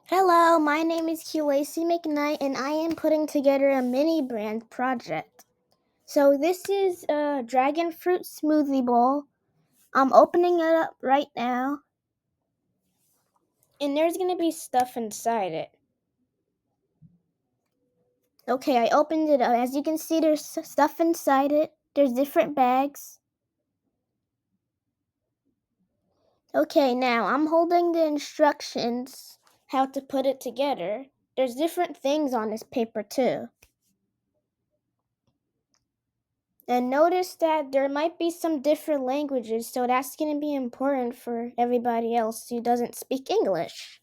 Hello, my name is Kelacey McKnight, and I am putting together a mini brand project. So this is a Dragon Fruit Smoothie Bowl. I'm opening it up right now, and there's gonna be stuff inside it. Okay, I opened it up. As you can see, there's stuff inside it. There's different bags. Okay, now I'm holding the instructions how to put it together. There's different things on this paper too. And notice that there might be some different languages, so that's going to be important for everybody else who doesn't speak English.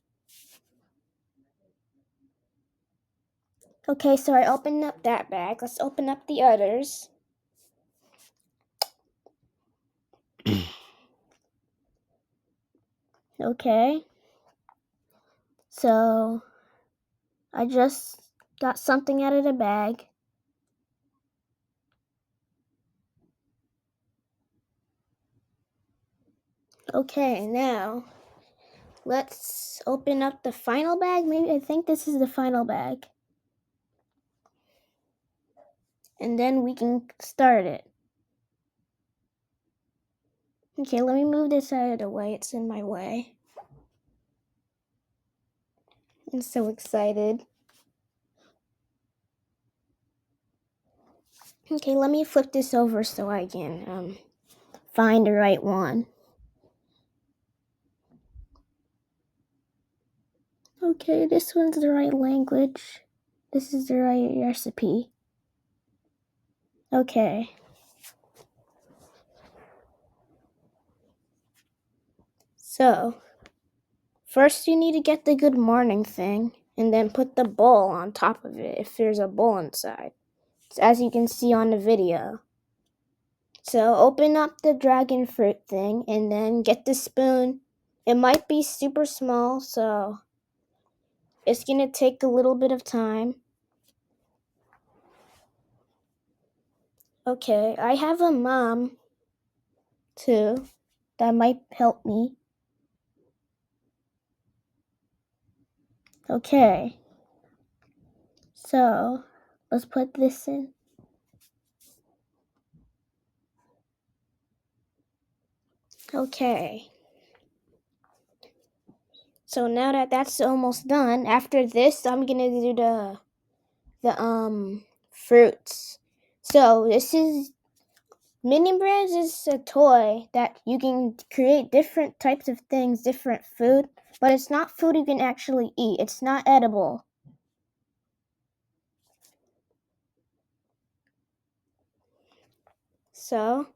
Okay, so I opened up that bag. Let's open up the others. Okay. So I just got something out of the bag. Okay, now let's open up the final bag. Maybe I think this is the final bag. And then we can start it. Okay, let me move this out of the way. It's in my way. I'm so excited. Okay, let me flip this over so I can find the right one. Okay, this one's the right language. This is the right recipe. Okay. So, first you need to get the good morning thing, and then put the bowl on top of it if there's a bowl inside, as you can see on the video. So, open up the dragon fruit thing, and then get the spoon. It might be super small, so it's gonna take a little bit of time. Okay, I have a mom too that might help me. Okay, so let's put this in. Okay, so now that that's almost done, after this I'm gonna do the fruits. So this is Miniverse is a toy that you can create different types of things, different food, but it's not food you can actually eat. It's not edible. So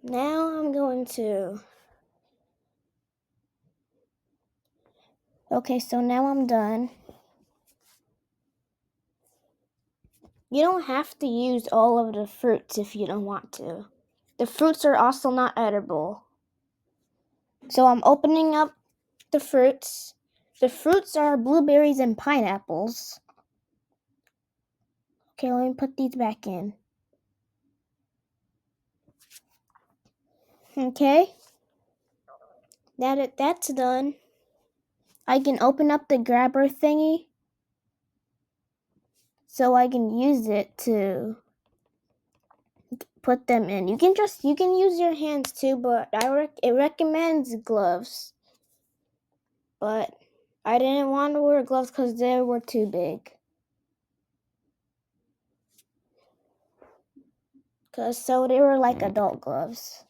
now I'm going to. Okay, so now I'm done. You don't have to use all of the fruits if you don't want to. The fruits are also not edible. So I'm opening up the fruits. The fruits are blueberries and pineapples. Okay, let me put these back in. Okay. Now that that's done, I can open up the grabber thingy so I can use it to put them in. You can use your hands too, but it recommends gloves. But I didn't want to wear gloves because they were too big. So they were like adult gloves.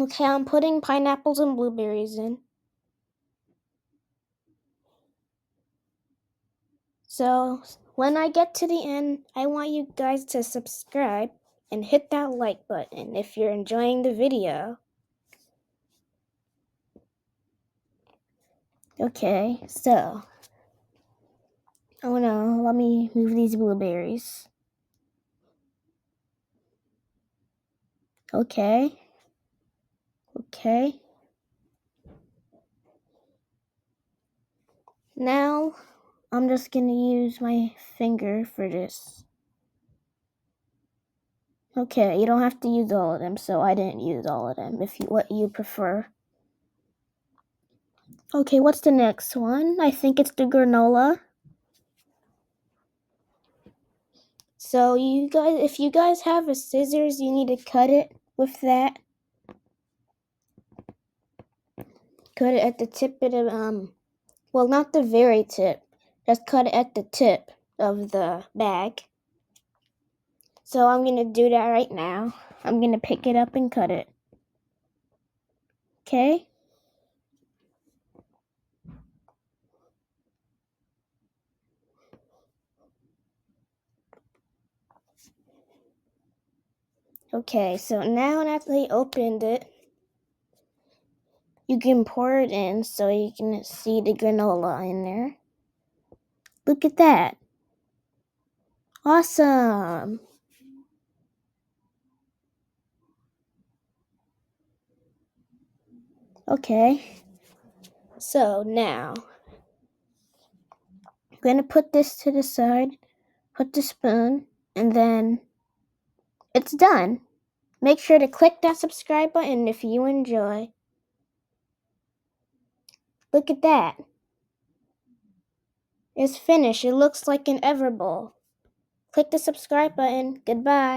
Okay, I'm putting pineapples and blueberries in. So when I get to the end, I want you guys to subscribe and hit that like button if you're enjoying the video. Okay, so oh no, let me move these blueberries. Okay. Now I'm just gonna use my finger for this. Okay, you don't have to use all of them, so I didn't use all of them if what you prefer. Okay, what's the next one? I think it's the granola. So you guys, if you guys have a scissors, you need to cut it with that. Cut it at the tip of the, well, not the very tip. Just cut it at the tip of the bag. So I'm going to do that right now. I'm going to pick it up and cut it. Okay? Okay, so now after I opened it, you can pour it in so you can see the granola in there. Look at that. Awesome. Okay. So now, I'm going to put this to the side, put the spoon, and then it's done. Make sure to click that subscribe button if you enjoy. Look at that. It's finished. It looks like an Everbowl. Click the subscribe button. Goodbye.